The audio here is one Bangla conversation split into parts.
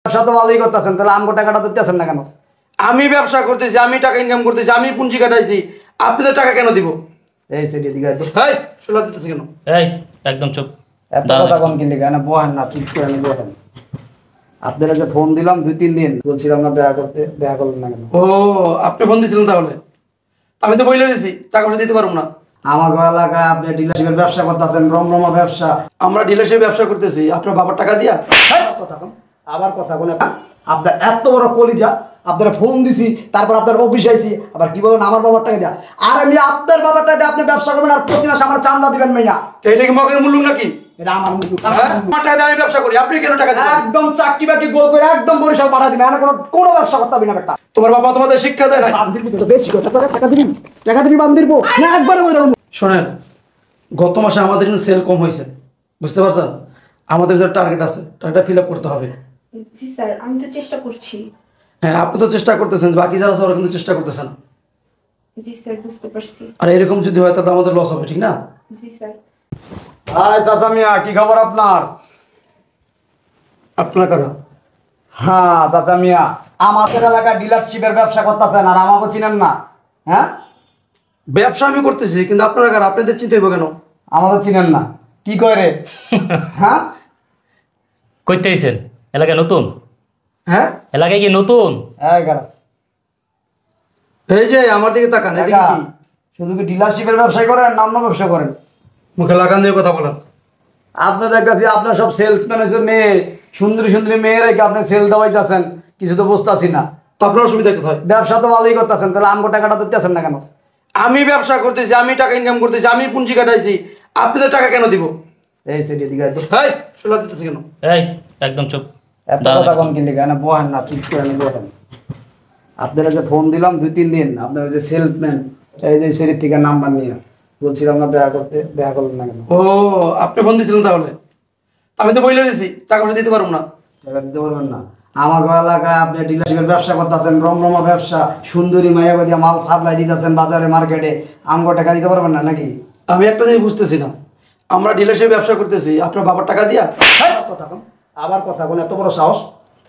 ব্যবসা তো ভালোই করতেছেন, তাহলে আমগো টাকাটা দিতেছেন না কেন? আমি ব্যবসা করতেছি, আমি টাকা ইনকাম করতেছি, আমি পুঁজি কাটাইছি, আপনাদের টাকা কেন দিব? এই সেটি দিকে এই শুলা দিতেছি কেন? এই একদম চুপ। এত কথা কম কিনলে কেন? বহেন না, চুপ করে না, বহেন। আপনারা যে ফোন দিলাম 2-3 দিন, বলছিলাম না দেখা করতে, দেখা করলেন না কেন? ও আপনি ফোন দিয়েছিলেন তাহলে? আমি তো বলে দিছি টাকা পয়সা দিতে পারবো না। আমার এলাকায় আপনি ডিলারশিপের ব্যবসা করতেছেন, রমরমা ব্যবসা। আমরা ডিলারশিপ ব্যবসা করতেছি, আপনার বাবার টাকা দিয়া। আবার কথা বলে আপনার এত বড় কলিজা, আপনারা ফোন দিছি, তারপর আপনার অফিস আইছি, আবার কি বলেন আমার বাবার টাকা দিয়া। আর আমি আপনার বাবার টাকা দিয়ে আপনি ব্যবসা করবেন, আর প্রতি মাসে আমার চান্দা দিবেন মাইয়া। এটা কি মগের মূল্য নাকি? এটা আমার মুখ। আমার টাকা দিয়ে আমি ব্যবসা করি, আপনি কেন টাকা দিবেন? একদম চাকরি বাকি গোল করে একদম বরিশাল পাঠা দিবেন, আর কোনো ব্যবসা করতে হবে না বেটা। তোমার বাবা তোমাদের শিক্ষা দেয় না? বেশি কথা করে টাকা দিবি, টাকা দিবি বান্ধিরবো না একবারে বলে দেবো। শোনেন, গত মাসে আমাদের কিন্তু সেল কম হয়েছে, বুঝতে পারছেন? আমাদের যে টার্গেট আছে, টার্গেটটা ফিল আপ করতে হবে। জি স্যার, আমি তো চেষ্টা করছি। হ্যাঁ, আপনি তো চেষ্টা করতেছেন, বাকি যারা আছে ওরা কিন্তু চেষ্টা করতেছেন। জি স্যার, বুঝতে পারছি। আর এরকম যদি হয় তাহলে আমাদের লস হবে, ঠিক না? জি স্যার। হাই চাচা মিয়া, কি খবর আপনার? আপনার কারা? হ্যাঁ চাচা মিয়া, আমাদের এলাকায় ডিলারশিপের ব্যবসা করতেছেন, আর আমাকে চিনেন না? হ্যাঁ, ব্যবসা আমি করতেছি, কিন্তু আপনারা কারা? আপনাদের চিন্তা হইব কেন? আমাদের চিনেন না কি করে? হ্যাঁ, কইতে আইছেন? এলাকায় নতুন? হ্যাঁ, এলাকায় কি নতুন? এই যে আমার দিকে তাকান, এদিকে কি? শুধু কি ডিলারশিপের ব্যবসা করেন না অন্য ব্যবসা করেন? মুখে লাগান দিয়ে কথা বলেন। আপনাদের কাছে আপনার সব সেলসম্যান হয়েছে মেয়ে, সুন্দরী সুন্দরী মেয়ে রেখে আপনি সেল দেওয়াইতেছেন, কিছু তো বুঝতেছি না। তো আপনার অসুবিধা কোথায়? ব্যবসা তো ভালোই করতেছেন, তাহলে আমগো টাকাটা দিতেছেন না কেন? আমি ব্যবসা করতেছি, আমি টাকা ইনকাম করতেছি, আমি পুঁজি কাটাইছি, আপনাদের টাকা কেন দিব? এই সেটি দিকে এই শুলা দিতেছি কেন? এই একদম চুপ। এত কথা কম কিনলে কেন? বহেন না, চুপ করে না, বহেন। আপনারা যে ফোন দিলাম 2-3 দিন, আপনারা যে সেলসম্যান, এই যে সেটির থেকে নাম্বার নিয়ে বলছিলাম না দেখা করতে, দেখা করলেন না কেন? ও আপনি ফোন দিয়েছিলেন তাহলে? আমি তো বলে দিছি টাকা পয়সা দিতে পারবো না। টাকা দিতে পারবেন না? আমার এলাকায় আপনি ডিলারশিপের ব্যবসা করতেছেন, রমরমা ব্যবসা, সুন্দরী মাইয়া দিয়ে মাল সাপ্লাই দিতেছেন বাজারে মার্কেটে, আমগো টাকা দিতে পারবেন না নাকি? আমি একটা জিনিস বুঝতেছি না, আমরা ডিলারশিপ ব্যবসা করতেছি, আপনার বাবার টাকা দিয়া। আবার কথা বলে এত বড় সাহস!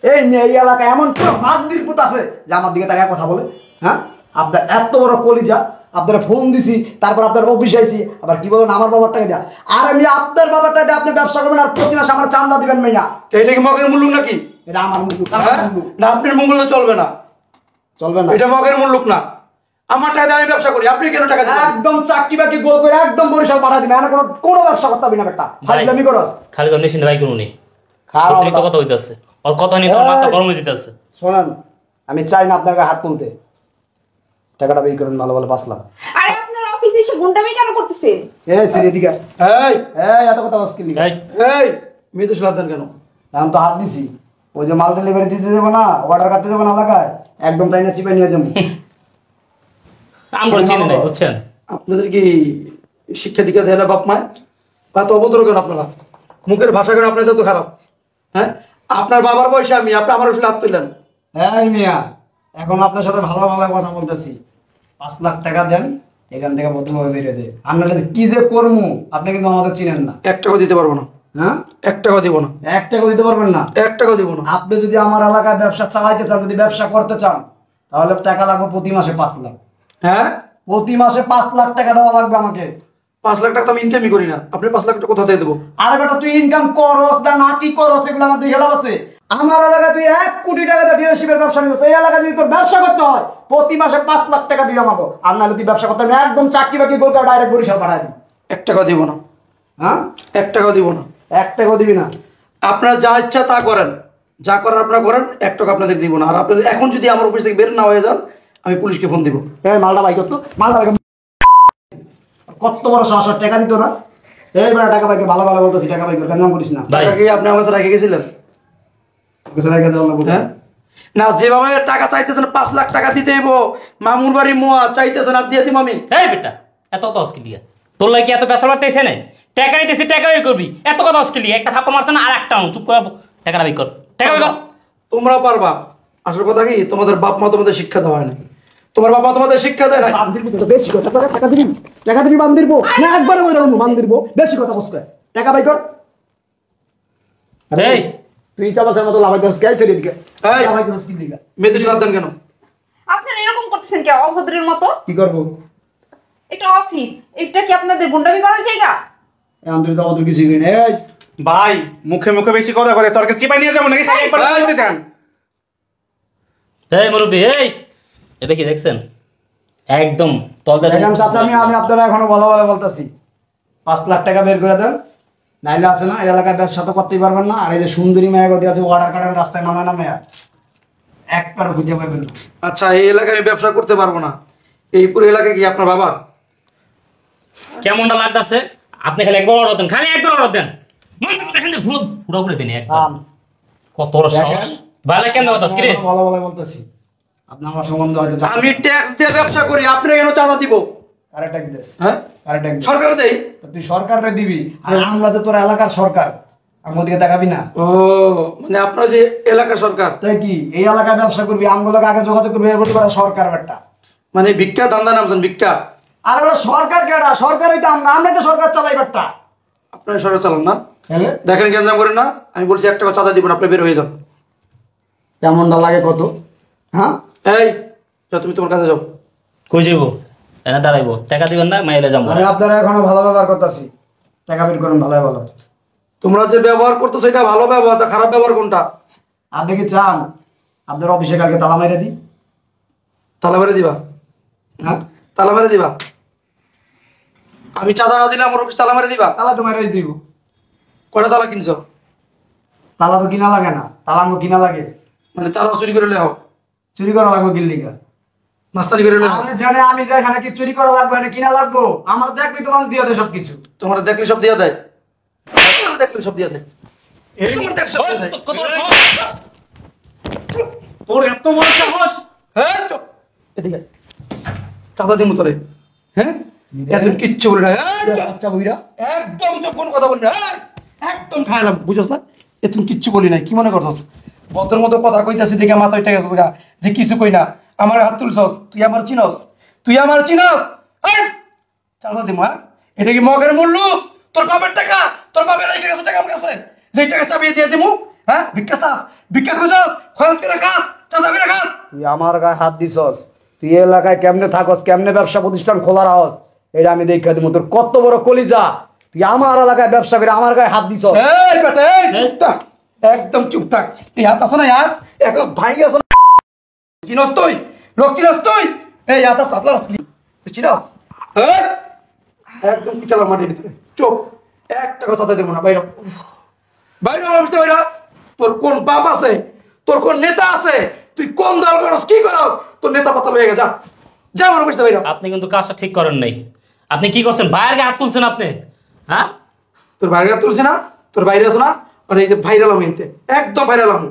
এই মেয়ে এই এলাকায় এমন কোন মাগদির পুত আছে যে আমার দিকে টাকা কথা বলে? হ্যাঁ, আপনার এত বড় কলিজা, আপনারা ফোন দিছি, তারপর আপনার অফিস আইছি, আবার কি বলেন আমার বাবার টাকা দেয়া। আর আমি আপনার বাবার টাকা দিয়ে আপনি ব্যবসা করবেন, আর প্রতি মাসে আমার চান্দা দিবেন মাইয়া। এটা কি মগের মূল্য নাকি? এটা আমার মুখ। হ্যাঁ? না আপনার মঙ্গল চলবে না, চলবে না? এটা মগের মূল্য না। আমার টাকা দিয়ে আমি ব্যবসা করি, আপনি কেন টাকা দিবেন? একদম চাকরি বাকি গোল করে একদম বরিশাল পাঠা দিবেন, আর কোনো ব্যবসা করতে হবে না বেটা। ফাইজলামি করস? খালি কম মেশিন ভাই করুনি। খারাপ অতিরিক্ত কথা হইতাছে, ওর কথা নিয়ে তোর মাথা গরম হয়ে দিতেছে। শোনেন, আমি চাই না আপনার গায়ে হাত তুলতে। টাকাটা বের করেন, ভালো ভালো 5 লাখ। আরে আপনার অফিসে এসে গুন্ডামি কেন করতেছেন? এই ছেড়ে দিকে। এই এই এত কথা মুশকিল নেই। এই এই মেয়ে তো শুলা দেন কেন? এখন তো হাত দিছি, ওই যে মাল ডেলিভারি দিতে যাবো না, অর্ডার করতে যাবো না এলাকায়, একদম টাইনা চিপে নিয়ে যাবো। আমরা চিনি নাই, বুঝছেন? আপনাদের কি শিক্ষা দীক্ষা দেয় না বাপ মায়? বা তো অবতর কেন আপনারা? মুখের ভাষা কেন আপনাদের তো খারাপ? হ্যাঁ, আপনার বাবার বয়সে আমি, আপনি আমার আসলে হাত তুললেন। হ্যাঁ মিয়া, এখন আপনার সাথে ভালো ভালো কথা বলতেছি, 5 লাখ টাকা দেন, এখান থেকে বদলভাবে বেরিয়ে যায়। আপনারা কি যে করবো আপনি কিন্তু আমাদের চিনেন না। 1 টাকা দিতে পারবো না। হ্যাঁ, 1 টাকা দিব না। 1 টাকা দিতে পারবেন না? 1 টাকা দিব না। আপনি যদি আমার এলাকায় ব্যবসা চালাইতে চান, যদি ব্যবসা করতে চান, তাহলে টাকা লাগবে প্রতি মাসে 5 লাখ। হ্যাঁ, প্রতি মাসে 5 লাখ টাকা দেওয়া লাগবে আমাকে। 5 লাখ টাকা তো আমি ইনকামই করি না, আপনি 5 লাখ টাকা কোথা থেকে দেবো? আরে বেটা, তুই ইনকাম করস না নাকি করস এগুলো আমার দিকে লাভ আছে? আমার এলাকায় তুই 1 কোটি টাকা দিয়ে ডিলারশিপের ব্যবসা নিচ্ছিস, এই এলাকায় যদি তোর ব্যবসা করতে হয় প্রতি মাসে 5 লাখ টাকা দিবি আমাকে। আর নাহলে তুই ব্যবসা করতে, আমি একদম চাকরি বাকি গোল করে ডাইরেক্ট বরিশাল পাঠাই দিই। 1 টাকা দিব না। হ্যাঁ, 1 টাকা দিব না। 1 টাকাও দিবি না? আপনারা যা ইচ্ছা তা করেন, যা করেন আপনারা করেন, 1 টাকা আপনাদের দিব না। আর আপনাদের এখন যদি আমার অফিস থেকে বের না হয়ে যান, আমি পুলিশকে ফোন দিব। এই মালটা বাই করতো, মালটা বাই কর। কত বড় সাহস, টাকা দিত না? এই বেটা টাকা বাইকে ভালো ভালো বলতেছি, টাকা বাই কর, কেন করিস না? ভাই টাকা কি আপনি আমার কাছে রেখে গেছিলেন? কিছু রেখে দেওয়া লাগবে। হ্যাঁ না, যেভাবে টাকা চাইতেছেন 5 লাখ টাকা দিতে হইব, মামুর বাড়ি মোয়া চাইতেছেন আর দিয়ে দিব আমি। এই বেটা, এত কথা অস্কিল দিয়া তোর লাগে এত পেশা বাড়তে এসে নাই? টাকা নিতেছি, টাকাই করবি, এত কথা অস্কিল দিয়া একটা থাপ্পড় মারছে না, আর একটা চুপ করে টাকাটা বের কর, টাকা বের কর। তোমরা পারবা। আসল কথা কি, তোমাদের বাপ মা তোমাদের শিক্ষা দেওয়া হয় না, তোমার বাবা তোমাদের শিক্ষা দেয় না। বেশি কথা করে টাকা দিবি, টাকা দিবি বান্ধিরবো না একবারে ওই রকম বান্ধিরবো। বেশি কথা বসতে, টাকা বাই কর। এই তুই চাপাসের মতো লাভাইতেছিস কে ছেড়ে দিকে এই! লাভাইতেছিস কি দিকে মেয়েদের সাথে দেন কেন? আপনারা এরকম করতেছেন কে অভদ্রের মতো? কি করবো এটা অফিস, এটা কি আপনাদের গুন্ডামি করার জায়গা? এখন তুই তো আমাদের কিছু কিনে এই ভাই মুখে মুখে বেশি কথা করে তরকে চিপাই নিয়ে যাবো নাকি খালি একবার বলতে চান এই মুরব্বী এই এটা কি দেখছেন একদম তলতে দেখেন চাচা আমি আপনারা এখনো ভালো ভালো বলতেছি 5 লাখ টাকা বের করে দেন নাইলে আছে না এই এলাকায় ব্যবসা তো করতেই পারবেন না আর এই যে সুন্দরী মেয়ে গতি আছে ওয়াটার কাটার রাস্তায় নামে একবারও খুঁজে পাবেন না আচ্ছা, এই এলাকায় আমি ব্যবসা করতে পারবো না। এই পুরো এলাকায় কি আপনার বাবা? কেমনটা লাগতেছে আপনি খালি একবার অর্ডার দেন, খালি একবার অর্ডার দেন দেখেন পুরো করে দিন একদম থাম। কত বড় সাহস দেখেন। ভালো কেন কথা কি রে ভালো ভালো বলতেছি আপনি আমার সম্বন্ধে হয়তো আমি ট্যাক্স দিয়ে ব্যবসা করি, আপনি কেন চাঁদা দিব? কারে ট্যাক্স দিস হ্যাঁ, কারে ট্যাক্স সরকার দেয়। তুই সরকারে দিবি আর আমরা তো তোর এলাকার সরকার আমার দিকে তাকাবি না ও মানে আপনার যে এলাকার সরকার, তাই কি এই এলাকায় ব্যবসা করবি আমগুলোকে আগে যোগাযোগ করবি এরপর করা সরকার একটা মানে ভিক্ষা ধান্দা নামছেন, ভিক্ষা। আর ওরা সরকার কেডা সরকারই তো আমরা তো সরকার চালাই একটা আপনার সরকার চালান না, হ্যাঁ দেখেন গ্যাঞ্জাম করেন না। আমি বলছি 1 টাকা চাঁদা দিবেন, আপনি বের হয়ে যান। কেমনটা লাগে কত হ্যাঁ এই যাও, তুমি তোমার কাছে যাও। কই যাইব এনে দাঁড়াইবো টাকা দিবেন না মাইলে যাবো আমি আপনারা এখনো ভালো ব্যবহার করতেছি টাকা বের করুন ভালো ভালো তোমরা যে ব্যবহার করতো সেটা ভালো ব্যবহার, তা খারাপ ব্যবহার কোনটা? আপনি কি চান আপনার অফিসে কালকে তালা মেরে দিই তালা মেরে দিবা? হ্যাঁ তালা মেরে দিবা? আমি চাঁদা না দিলে আমার অফিস তালা মেরে দিবা? তালা তো মেরে দিব কয়টা তালা কিনছো? তালা তো কিনা লাগে না তালা আমার কিনা লাগে মানে তালা চুরি করে লেও, চুরি করা লাগবে কিল্লিকা মাস্তানি করে লেও। আমি জানে আমি যাই এখানে কি চুরি করা লাগবে না কিনা লাগবো আমার দেখবি তো মানুষ দিয়ে দেয় সবকিছু তোমার দেখলে সব দিয়া দেয়, তোমার দেখলে সব দিয়া দেয়, তোমার দেখলে সব দিয়া দেয়। কত বড় সাহস? তোর এত বড় সাহস হ্যাঁ চুপ, এদিকে চাঁদা দিমু তোরে। হ্যাঁ এতদিন কিচ্ছু বলি না, এই চুপ। আচ্ছা বুইরা একদম চুপ, কোনো কথা বলি না, এই, একদম খাইলাম, বুঝছস না? এতদিন কিচ্ছু বলি নাই, কি মনে করছস? ভদ্রের মতো কথা কইতাছি দেখে মাথায় টেকে গেছস গা, যে কিছু কই না। আমার হাত তুলছস, তুই আমার চিনস? তুই আমার চিনস? এই চাঁদা দিমু, হ্যাঁ? এটা কি মগের মূল্য? তোর বাপের টাকা, তোর বাপের রেখে গেছে টাকা আমার কাছে, যেই টাকা চাপিয়ে দিয়ে দিমু। হ্যাঁ, ভিক্ষা চাস, ভিক্ষা খুঁজস, খরচ করে খাস, চাঁদা করে খাস। তুই আমার গায়ে হাত দিছস তুই এই এলাকায় কেমনে থাকস কেমনে ব্যবসা প্রতিষ্ঠান খোলা রাহস এটা আমি দেখা দিব তোর কত বড় কলিজা তুই আমার এলাকায় ব্যবসা করে আমার গায়ে হাত দিছস এই বেটা, এই চুপ থাক, একদম চুপ থাক। এই হাত আছে না, হাত এখন ভাই আছে না, চিনস তুই? লোক চিনস তুই? এই হাত আছে, হাতলা আসলি তুই চিনস? এই, একদম পিছালা মাটির ভিতরে চুপ, একটা কথা দেবো না, বাইরে বাইরে আসতে বাইরে। তোর কোন বাপ আছে, তোর কোন নেতা আছে, তুই কোন দল করস, কি করস? তোর নেতা পাতা হয়ে গেছে, যা যা আমার বুঝতে বাইরে। আপনি কিন্তু কাজটা ঠিক করেন নাই আপনি কি করছেন বাইরের গায়ে হাত তুলছেন আপনি হ্যাঁ তোর বাইরে তুলছি না, তোর বাইরে আছো না, আর এই যে ভাইরাল আমি এনতে একদম ভাইরাল আমি।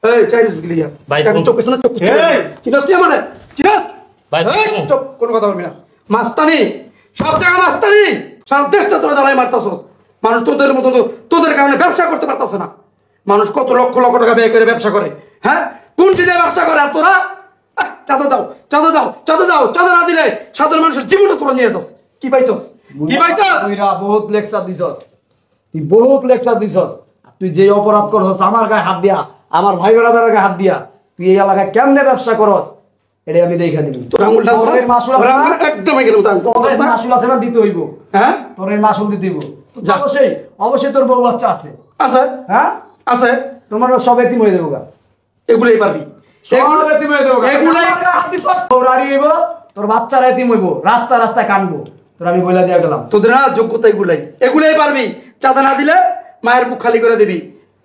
এই চাইনিজ গিলিয়া ভাই, এখন চোখ আছে না, চোখ এই! চিনস তুই মানে চিনস? ভাই, এই, তুমি- চুপ, কোনো কথা বলবি না। মাস্তানি, সব জায়গা মাস্তানি, সারা দেশটা তোরা জ্বালাই মারতাছস। মানুষ তোদের মতো তো তোদের কারণে ব্যবসা করতে পারতাছে না। মানুষ কত লক্ষ লক্ষ টাকা ব্যয় করে ব্যবসা করে, হ্যাঁ? কোন চিনে ব্যবসা করে, আর তোরা চাঁদা দাও, চাঁদা দাও, চাঁদা দাও, চাঁদা না দিলে সাধারণ মানুষের জীবনটা তোরা নিয়ে যাস। কি পাইছস, কি পাইছস? বুইরা বহুত লেকচার দিছস তুই বহুত লেকচার দিছস আর তুই যে অপরাধ করছস আমার গায়ে হাত দিয়া আমার ভাই বেড়াদারের গায়ে হাত দিয়া তুই এই এলাকায় কেমনে ব্যবসা করস এটা আমি দেখা দিব তোর আঙুলটা আছে না? তোর এই মাসুল তোর আছে না? আঙুল একদমই গেল, তোর আঙুল। তোর এই মাসুল আছে না দিতে হইব হ্যাঁ তোর এই মাসুল দিতে হইব যা। অবশ্যই অবশ্যই তোর বউ বাচ্চা আছে আছে, হ্যাঁ আছে, তোমার সব এতিম হয়ে দেবো গা এগুলোই পারবি। সব এতিম হয়ে দেবো গা এগুলাই আমার গায়ে হাত দিছস, তোর হারি হইব তোর বাচ্চারা এতিম হইব রাস্তা রাস্তায় কানবো তোর আমি বইলা দিয়া গেলাম তোদের না যোগ্যতা এগুলাই, এগুলাই পারবি। চাঁদা না দিলে মায়ের বুক খালি করে দিবি,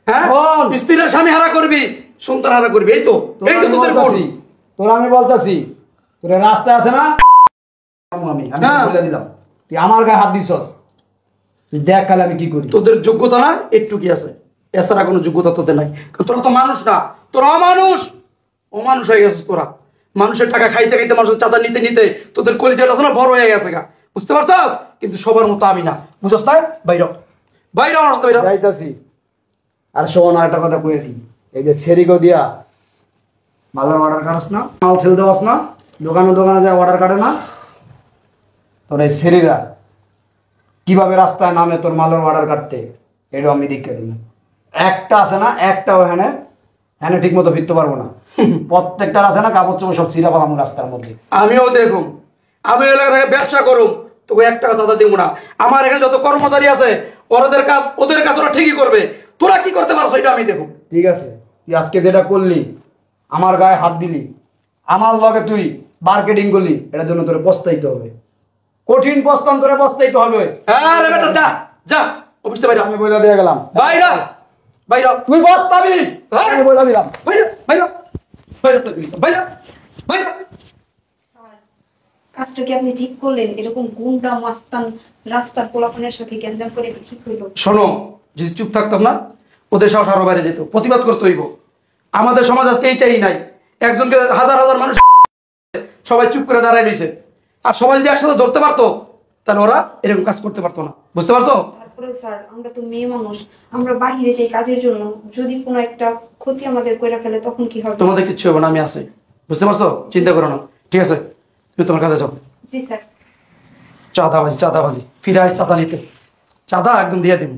হ্যাঁ? শোন। স্ত্রীর স্বামী হারা করবি, সন্তান হারা করবি, এই তো, এই তো তোদের গুণ। তোর আমি বলতাছি তোর রাস্তায় আছে না আমি আমি হ্যাঁ। বলে দিলাম তুই আমার গায়ে হাত দিছস তুই দেখ কালে আমি কি করি তোদের যোগ্যতা না একটু কি আছে, এছাড়া কোনো যোগ্যতা তোদের নাই। কারণ তোরা তো মানুষ না, তোরা অমানুষ, অমানুষ হয়ে গেছিস তোরা। মানুষের টাকা খাইতে খাইতে, মানুষের চাঁদা নিতে নিতে তোদের কলিজাটা আছে না বড় হয়ে গেছে গা, বুঝতে পারছস? কিন্তু সবার মতো আমি না, বুঝছস না? বাইরে বাইরে আমার সাথে বাইরে। যাইতাছি আর শোন আর একটা কথা কয়ে দিই এই যে ছেড়িগো দিয়া মালের অর্ডার কাটস না মাল সেল দেওয়াস না দোকানে দোকানে যায় অর্ডার কাটে না তোর এই ছেড়িরা কিভাবে রাস্তায় নামে তোর মালের অর্ডার কাটতে এটা আমি দেখে দিই একটা আছে না, একটাও হ্যানে হ্যানে ঠিক মতো ফিরতে পারবো না। প্রত্যেকটার আছে না কাপড় চোপড় সব ছিঁড়া পালাম রাস্তার মধ্যে। আমিও দেখুম, আমি এলাকা থেকে ব্যবসা করুম, তোকে 1 টাকা চাঁদা দিব না। আমার এখানে যত কর্মচারী আছে ওদের কাজ ওরা ঠিকই করবে, তোরা কি করতে পারছো এটা আমি দেখুম। ঠিক আছে, তুই আজকে যেটা করলি, আমার গায়ে হাত দিলি, আমার লগে তুই মার্কেটিং করলি, এটার জন্য তোর পস্তাইতে হবে, কঠিন পস্তান তোরে পস্তাইতে হবে। হ্যাঁ রে বেটা, যা যা অফিসে বাইরে, আমি বলে দিয়ে গেলাম, বাইরা বাইরা তুই পস্তাবি, হ্যাঁ? আমি বলে দিলাম। বাইরা বাইরা বাইরা বাইরা বাইরা। কাজটা কি আপনি ঠিক করলেন? এরকম গুন্ডা মাস্তান রাস্তার পোলাপনের সাথে গ্যাঞ্জাম করে এটা ঠিক হইলো? শোনো, যদি চুপ থাকতাম না, ওদের সাহস আরো বাইরে যেত, প্রতিবাদ করতে হইব। আমাদের সমাজ আজকে এইটাই নাই, একজনকে হাজার হাজার মানুষ সবাই চুপ করে দাঁড়ায় রয়েছে। আর সবাই যদি একসাথে ধরতে পারতো, তাহলে ওরা এরকম কাজ করতে পারতো না, বুঝতে পারছো? তারপরে স্যার, আমরা তো মেয়ে মানুষ, আমরা বাহিরে যাই কাজের জন্য, যদি কোনো একটা ক্ষতি আমাদের করে ফেলে তখন কি হবে? তোমাদের কিচ্ছু হবে না, আমি আছি, বুঝতে পারছো? চিন্তা করো না, ঠিক আছে? তুমি তোমার কাছে যাও। জি স্যার। চাঁদাবাজি ফিরায় চাঁদা নিতে, চাঁদা একদম দিয়ে দিব।